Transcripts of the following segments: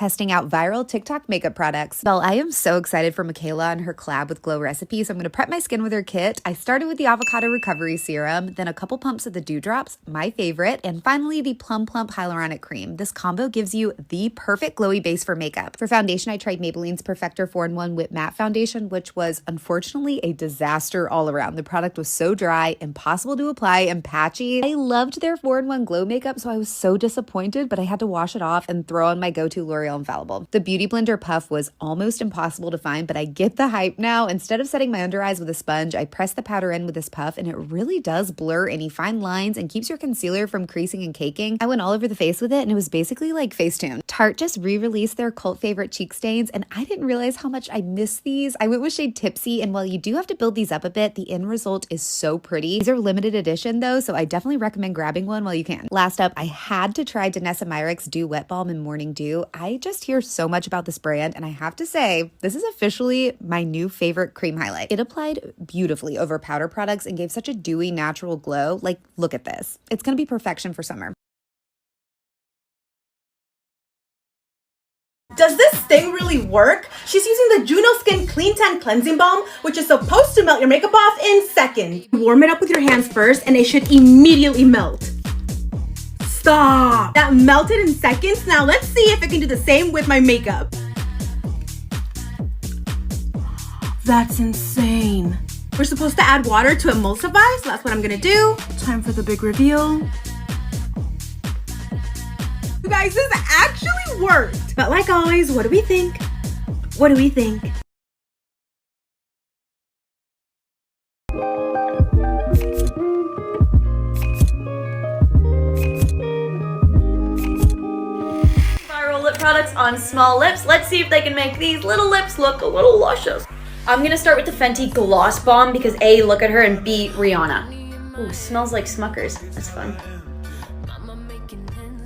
testing out viral TikTok makeup products. Well, I am so excited for Michaela and her collab with Glow Recipe, so I'm going to prep my skin with her kit. I started with the Avocado Recovery Serum, then a couple pumps of the Dew Drops, my favorite, and finally the Plum Plump Hyaluronic Cream. This combo gives you the perfect glowy base for makeup. For foundation, I tried Maybelline's Perfector 4-in-1 Whip Matte Foundation, which was unfortunately a disaster all around. The product was so dry, impossible to apply, and patchy. I loved their 4-in-1 glow makeup, so I was so disappointed, but I had to wash it off and throw on my go-to L'Oreal Infallible. The Beauty Blender Puff was almost impossible to find, but I get the hype now. Instead of setting my under eyes with a sponge, I press the powder in with this puff, and it really does blur any fine lines and keeps your concealer from creasing and caking. I went all over the face with it, and it was basically like Facetune. Tarte just re-released their cult favorite cheek stains, and I didn't realize how much I missed these. I went with shade Tipsy, and while you do have to build these up a bit, the end result is so pretty. These are limited edition though, so I definitely recommend grabbing one while you can. Last up, I had to try Danessa Myricks Dew Wet Balm in Morning Dew. I just hear so much about this brand, and I have to say, this is officially my new favorite cream highlight. It applied beautifully over powder products and gave such a dewy, natural glow. Like, look at this. It's gonna be perfection for summer. Does this thing really work? She's using the Juno Skin Clean Tan Cleansing Balm, which is supposed to melt your makeup off in seconds. Warm it up with your hands first, and it should immediately melt. Stop! That melted in seconds. Now let's see if it can do the same with my makeup. That's insane. We're supposed to add water to emulsify, so that's what I'm gonna do. Time for the big reveal. You guys, this actually worked. But like always, what do we think? What do we think? Viral lip products on small lips. Let's see if they can make these little lips look a little luscious. I'm gonna start with the Fenty Gloss Bomb because A, look at her, and B, Rihanna. Ooh, smells like Smuckers. That's fun.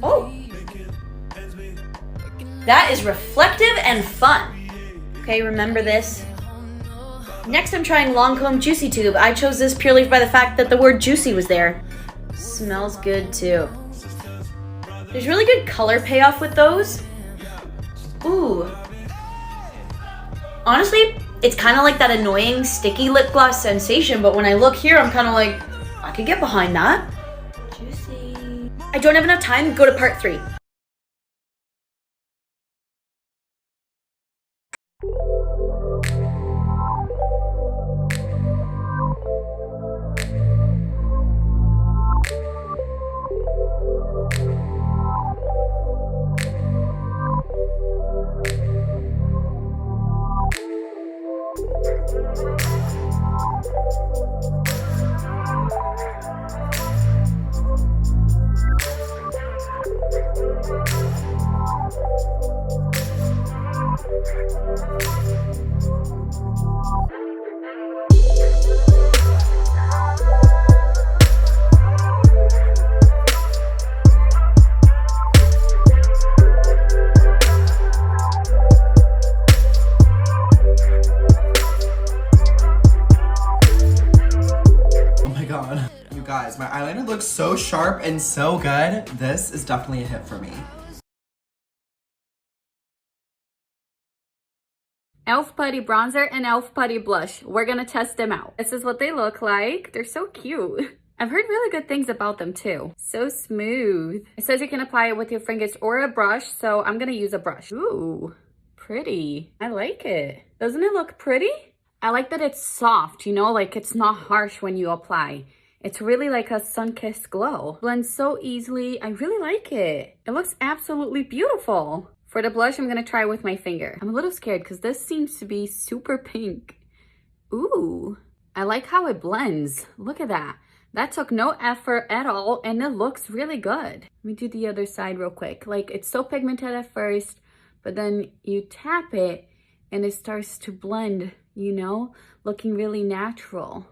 Oh. That is reflective and fun. Okay, remember this. Next, I'm trying Lancome Juicy Tube. I chose this purely by the fact that the word juicy was there. Smells good too. There's really good color payoff with those. Ooh. Honestly, it's kind of like that annoying sticky lip gloss sensation, but when I look here, I'm kind of like, I could get behind that. Juicy. I don't have enough time. Go to part 3. You guys, my eyeliner looks so sharp and so good. This is definitely a hit for me. e.l.f. Putty Bronzer and e.l.f. Putty Blush. We're gonna test them out. This is what they look like. They're so cute. I've heard really good things about them too. So smooth. It says you can apply it with your fingers or a brush, so I'm gonna use a brush. Ooh, pretty. I like it. Doesn't it look pretty? I like that it's soft, you know, like it's not harsh when you apply. It's really like a sun-kissed glow. Blends so easily. I really like it. It looks absolutely beautiful. For the blush, I'm gonna try with my finger. I'm a little scared because this seems to be super pink. Ooh, I like how it blends. Look at that. That took no effort at all, and it looks really good. Let me do the other side real quick. Like, it's so pigmented at first, but then you tap it and it starts to blend, you know, looking really natural.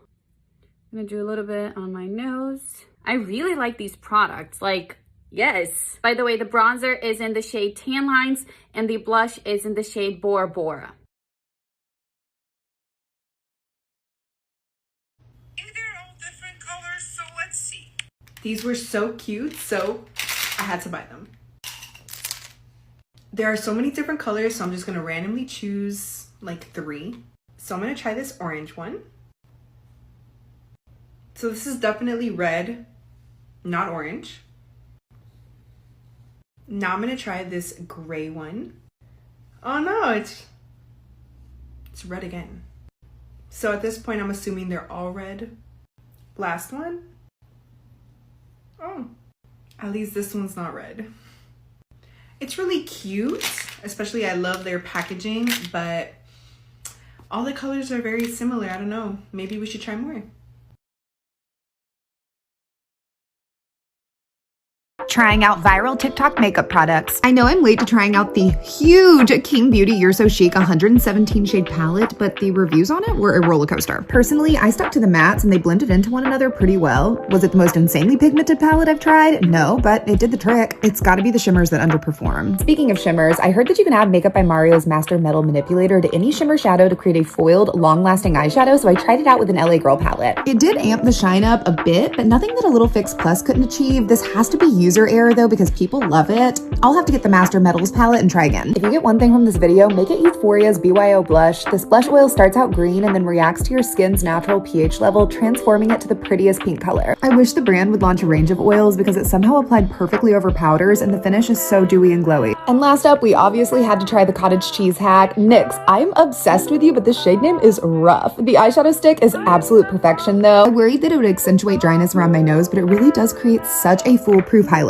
I'm gonna do a little bit on my nose. I really like these products, like, yes. By the way, the bronzer is in the shade Tan Lines and the blush is in the shade Bora Bora. They're all different colors, so let's see. These were so cute, so I had to buy them. There are so many different colors, so I'm just gonna randomly choose like 3. So I'm gonna try this orange one. So this is definitely red, not orange. Now I'm gonna try this gray one. Oh no, it's red again. So at this point, I'm assuming they're all red. Last one. Oh, at least this one's not red. It's really cute, especially I love their packaging, but all the colors are very similar. I don't know, maybe we should try more. Trying out viral TikTok makeup products. I know I'm late to trying out the huge King Beauty You're So Chic 117 shade palette, but the reviews on it were a roller coaster. Personally, I stuck to the mattes and they blended into one another pretty well. Was it the most insanely pigmented palette I've tried? No, but it did the trick. It's gotta be the shimmers that underperform. Speaking of shimmers, I heard that you can add Makeup by Mario's Master Metal Manipulator to any shimmer shadow to create a foiled, long-lasting eyeshadow, so I tried it out with an LA Girl palette. It did amp the shine up a bit, but nothing that a Little Fix Plus couldn't achieve. This has to be user error though, because people love it. I'll have to get the Master Metals palette and try again. If you get one thing from this video, make it Euphoria's BYO blush. This blush oil starts out green and then reacts to your skin's natural pH level, transforming it to the prettiest pink color. I wish the brand would launch a range of oils because it somehow applied perfectly over powders and the finish is so dewy and glowy. And last up, we obviously had to try the cottage cheese hack. NYX, I'm obsessed with you, but this shade name is rough. The eyeshadow stick is absolute perfection though. I worried that it would accentuate dryness around my nose, but it really does create such a foolproof highlight.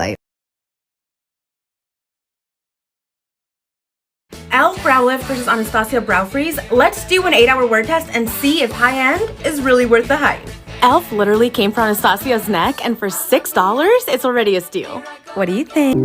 e.l.f. Brow Lift versus Anastasia Brow Freeze. Let's do an 8-hour word test and see if high-end is really worth the hype. e.l.f. literally came for Anastasia's neck, and for $6, it's already a steal. What do you think?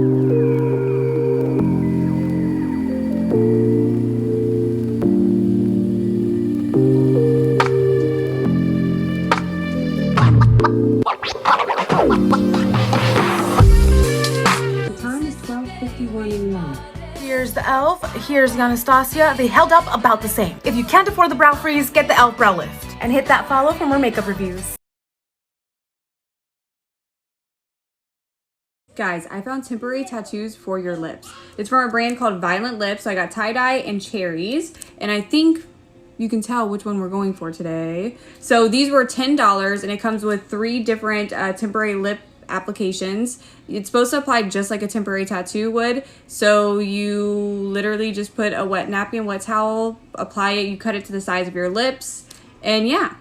Here's the e.l.f., here's the Anastasia. They held up about the same. If you can't afford the brow freeze, get the e.l.f. Brow Lift. And hit that follow for more makeup reviews. Guys, I found temporary tattoos for your lips. It's from a brand called Violent Lips. So I got tie-dye and cherries. And I think you can tell which one we're going for today. So these were $10 and it comes with 3 different temporary lip applications. It's supposed to apply just like a temporary tattoo would. So you literally just put a wet napkin, wet towel, apply it, you cut it to the size of your lips, and yeah,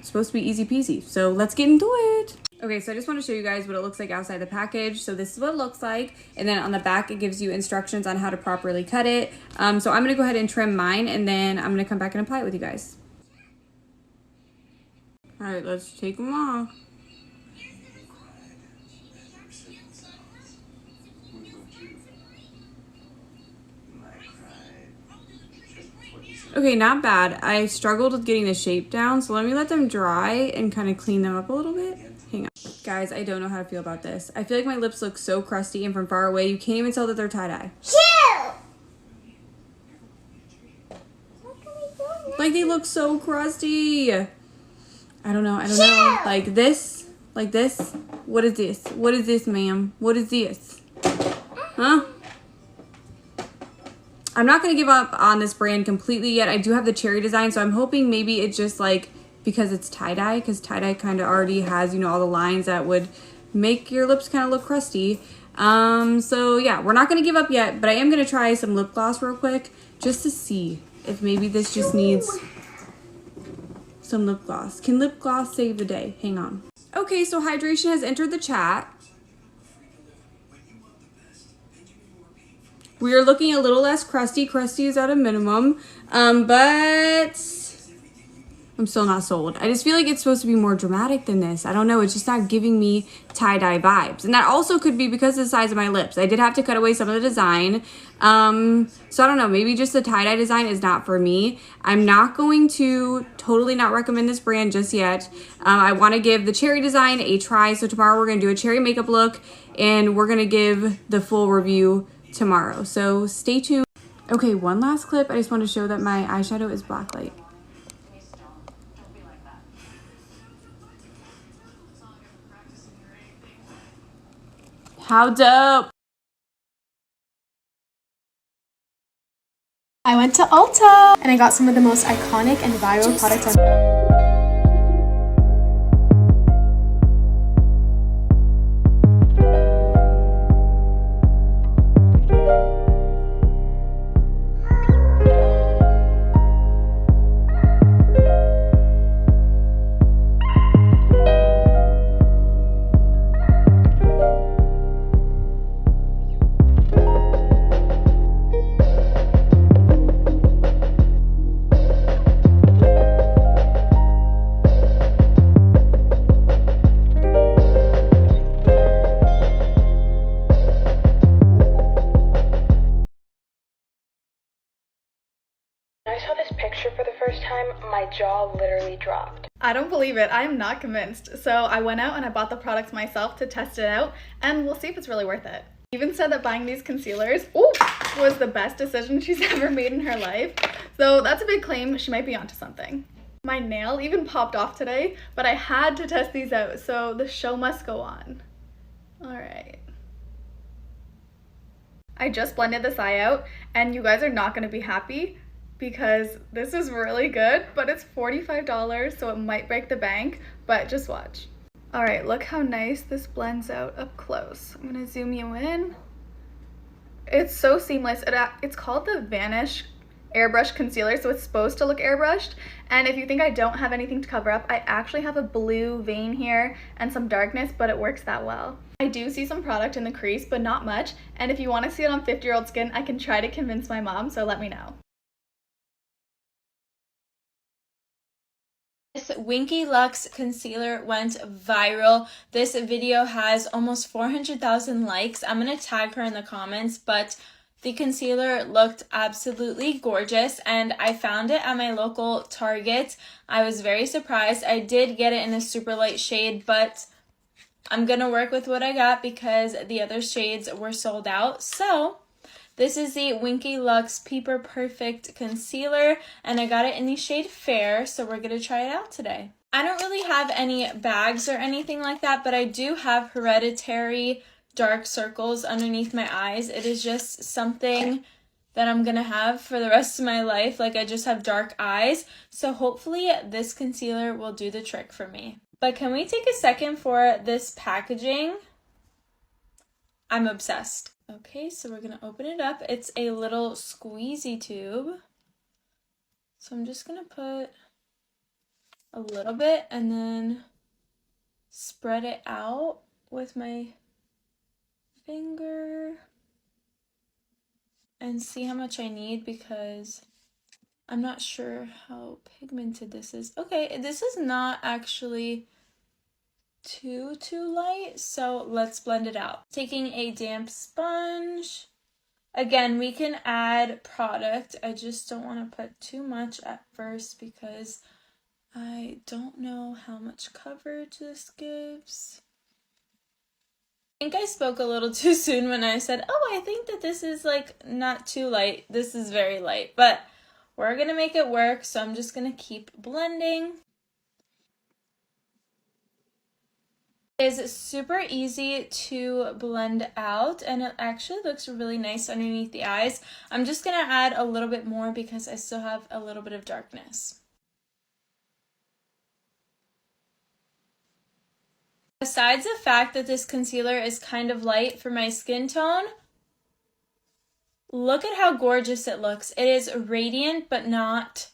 it's supposed to be easy peasy. So let's get into it. Okay, so I just want to show you guys what it looks like outside the package. So this is what it looks like, and then on the back it gives you instructions on how to properly cut it. So I'm gonna go ahead and trim mine, and then I'm gonna come back and apply it with you guys. All right, let's take them off. Okay, not bad. I struggled with getting the shape down, so let me let them dry and kind of clean them up a little bit. Hang on. Guys, I don't know how to feel about this. I feel like my lips look so crusty, and from far away, you can't even tell that they're tie-dye. Like, they look so crusty. I don't know. Like this? What is this? What is this, ma'am? What is this? Huh? I'm not going to give up on this brand completely yet. I do have the cherry design, so I'm hoping maybe it's just like, because it's tie-dye, because tie-dye kind of already has, you know, all the lines that would make your lips kind of look crusty. So yeah, we're not going to give up yet, but I am going to try some lip gloss real quick just to see if maybe this just needs some lip gloss. Can lip gloss save the day? Hang on. Okay, so hydration has entered the chat. We are looking a little less crusty. Crusty is at a minimum, but I'm still not sold. I just feel like it's supposed to be more dramatic than this. I don't know. It's just not giving me tie-dye vibes. And that also could be because of the size of my lips. I did have to cut away some of the design. So I don't know. Maybe just the tie-dye design is not for me. I'm not going to totally not recommend this brand just yet. I want to give the cherry design a try. So tomorrow we're going to do a cherry makeup look, and we're going to give the full review tomorrow, so stay tuned. Okay, one last clip. I just want to show that my eyeshadow is blacklight. How dope! I went to Ulta and I got some of the most iconic and viral products on. When I saw this picture for the first time, my jaw literally dropped. I don't believe it. I'm not convinced. So I went out and I bought the products myself to test it out, and we'll see if it's really worth it. Even said that buying these concealers was the best decision she's ever made in her life. So that's a big claim. She might be onto something. My nail even popped off today, but I had to test these out, so the show must go on. All right. I just blended this eye out, and you guys are not going to be happy because this is really good, but it's $45, so it might break the bank, but just watch. All right, look how nice this blends out up close. I'm gonna zoom you in. It's so seamless. It's called the Vanish Airbrush Concealer, so it's supposed to look airbrushed. And if you think I don't have anything to cover up, I actually have a blue vein here and some darkness, but it works that well. I do see some product in the crease, but not much. And if you want to see it on 50-year-old skin, I can try to convince my mom, so let me know. This Winky Lux concealer went viral. This video has almost 400,000 likes. I'm going to tag her in the comments, but the concealer looked absolutely gorgeous, and I found it at my local Target. I was very surprised. I did get it in a super light shade, but I'm going to work with what I got because the other shades were sold out. So this is the Winky Lux Peeper Perfect Concealer, and I got it in the shade Fair, so we're going to try it out today. I don't really have any bags or anything like that, but I do have hereditary dark circles underneath my eyes. It is just something that I'm going to have for the rest of my life. Like, I just have dark eyes, so hopefully this concealer will do the trick for me. But can we take a second for this packaging? I'm obsessed. Okay, so we're gonna open it up. It's a little squeezy tube. So I'm just gonna put a little bit and then spread it out with my finger and see how much I need because I'm not sure how pigmented this is. Okay, this is not actually too light, so let's blend it out. Taking a damp sponge. Again, we can add product. I just don't want to put too much at first because I don't know how much coverage this gives. I think I spoke a little too soon when I said, oh, I think that this is like not too light. This is very light, but we're gonna make it work, so I'm just gonna keep blending. It is super easy to blend out, and it actually looks really nice underneath the eyes. I'm just going to add a little bit more because I still have a little bit of darkness. Besides the fact that this concealer is kind of light for my skin tone, look at how gorgeous it looks. It is radiant, but not...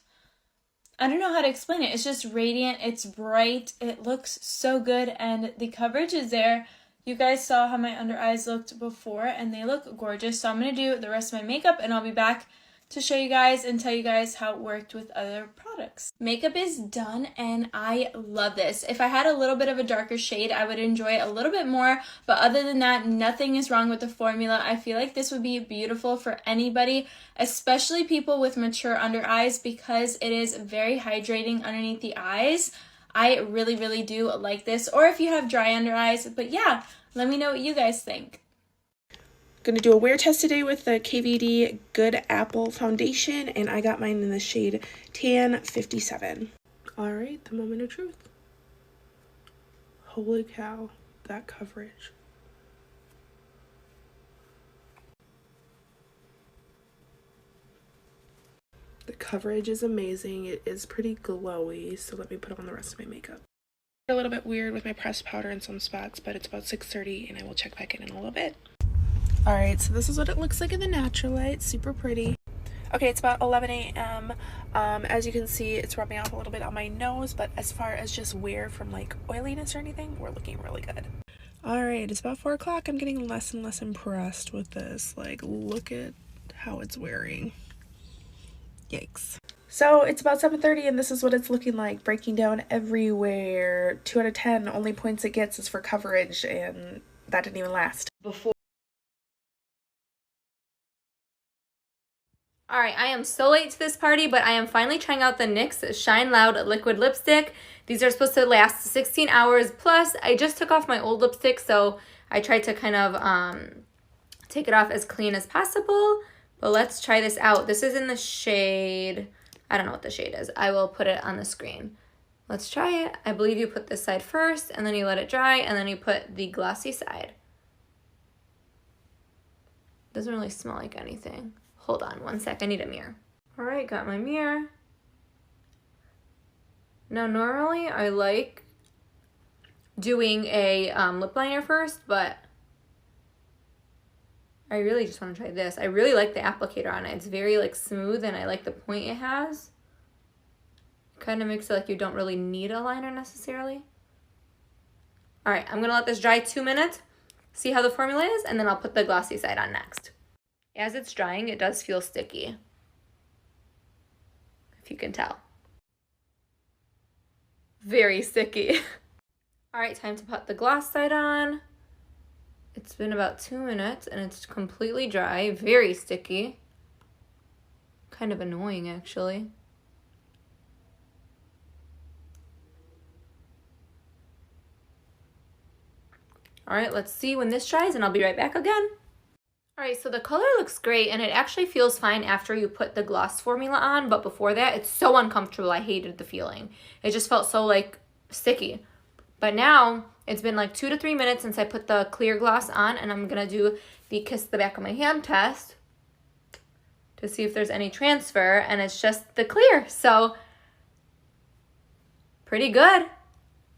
I don't know how to explain it. It's just radiant. It's bright. It looks so good, and the coverage is there. You guys saw how my under eyes looked before, and they look gorgeous. So I'm going to do the rest of my makeup, and I'll be back to show you guys and tell you guys how it worked with other products. Makeup is done, and I love this. If I had a little bit of a darker shade, I would enjoy it a little bit more, but other than that, nothing is wrong with the formula. I feel like this would be beautiful for anybody, especially people with mature under eyes, because it is very hydrating underneath the eyes. I really do like this, or if you have dry under eyes. But yeah, let me know what you guys think. Gonna do a wear test today with the KVD Good Apple Foundation, and I got mine in the shade Tan 57. All right, the moment of truth. Holy cow, that coverage. The coverage is amazing. It is pretty glowy, so let me put on the rest of my makeup. A little bit weird with my pressed powder in some spots, but it's about 6:30 and I will check back in a little bit. Alright, so this is what it looks like in the natural light. Super pretty. Okay, it's about 11 a.m. As you can see, it's rubbing off a little bit on my nose, but as far as just wear from like oiliness or anything, we're looking really good. Alright, it's about 4 o'clock. I'm getting less and less impressed with this. Like, look at how it's wearing. Yikes. So it's about 7:30 and this is what it's looking like, breaking down everywhere. 2 out of 10, only points it gets is for coverage, and that didn't even last. Alright, I am so late to this party, but I am finally trying out the NYX Shine Loud Liquid Lipstick. These are supposed to last 16 hours, plus I just took off my old lipstick, so I tried to kind of take it off as clean as possible. But let's try this out. This is in the shade, I don't know what the shade is. I will put it on the screen. Let's try it. I believe you put this side first, and then you let it dry, and then you put the glossy side. Doesn't really smell like anything. Hold on one sec, I need a mirror. All right, got my mirror. Now normally I like doing a lip liner first, but I really just want to try this. I really like the applicator on it. It's very like smooth and I like the point it has. Kind of makes it like you don't really need a liner necessarily. All right, I'm gonna let this dry 2 minutes, see how the formula is, and then I'll put the glossy side on next. As it's drying, it does feel sticky, if you can tell. Very sticky. All right, time to put the gloss side on. It's been about 2 minutes and it's completely dry, very sticky. Kind of annoying, actually. All right, let's see when this dries and I'll be right back again. All right, so the color looks great and it actually feels fine after you put the gloss formula on, but before that, it's so uncomfortable. I hated the feeling. It just felt so like sticky. But now it's been like 2 to 3 minutes since I put the clear gloss on, and I'm gonna do the kiss the back of my hand test to see if there's any transfer, and it's just the clear. So pretty good.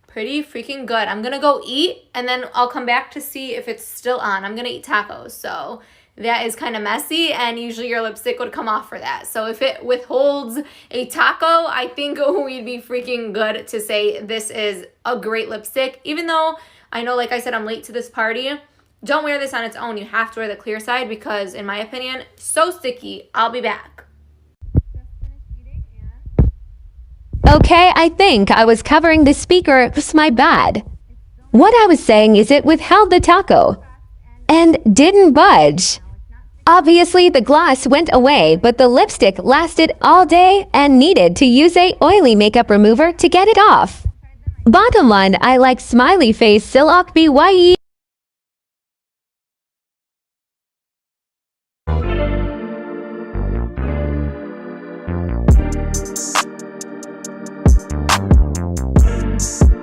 Pretty freaking good. I'm gonna go eat and then I'll come back to see if it's still on. I'm gonna eat tacos, so that is kind of messy and usually your lipstick would come off for that. So if it withholds a taco, I think we'd be freaking good to say this is a great lipstick. Even though I know, like I said, I'm late to this party, don't wear this on its own. You have to wear the clear side because in my opinion, so sticky. I'll be back. Okay, I think I was covering the speaker. It's my bad. What I was saying is it withheld the taco and didn't budge. Obviously, the gloss went away, but the lipstick lasted all day and needed to use a oily makeup remover to get it off. Bottom line, I like smiley face Silok BYE.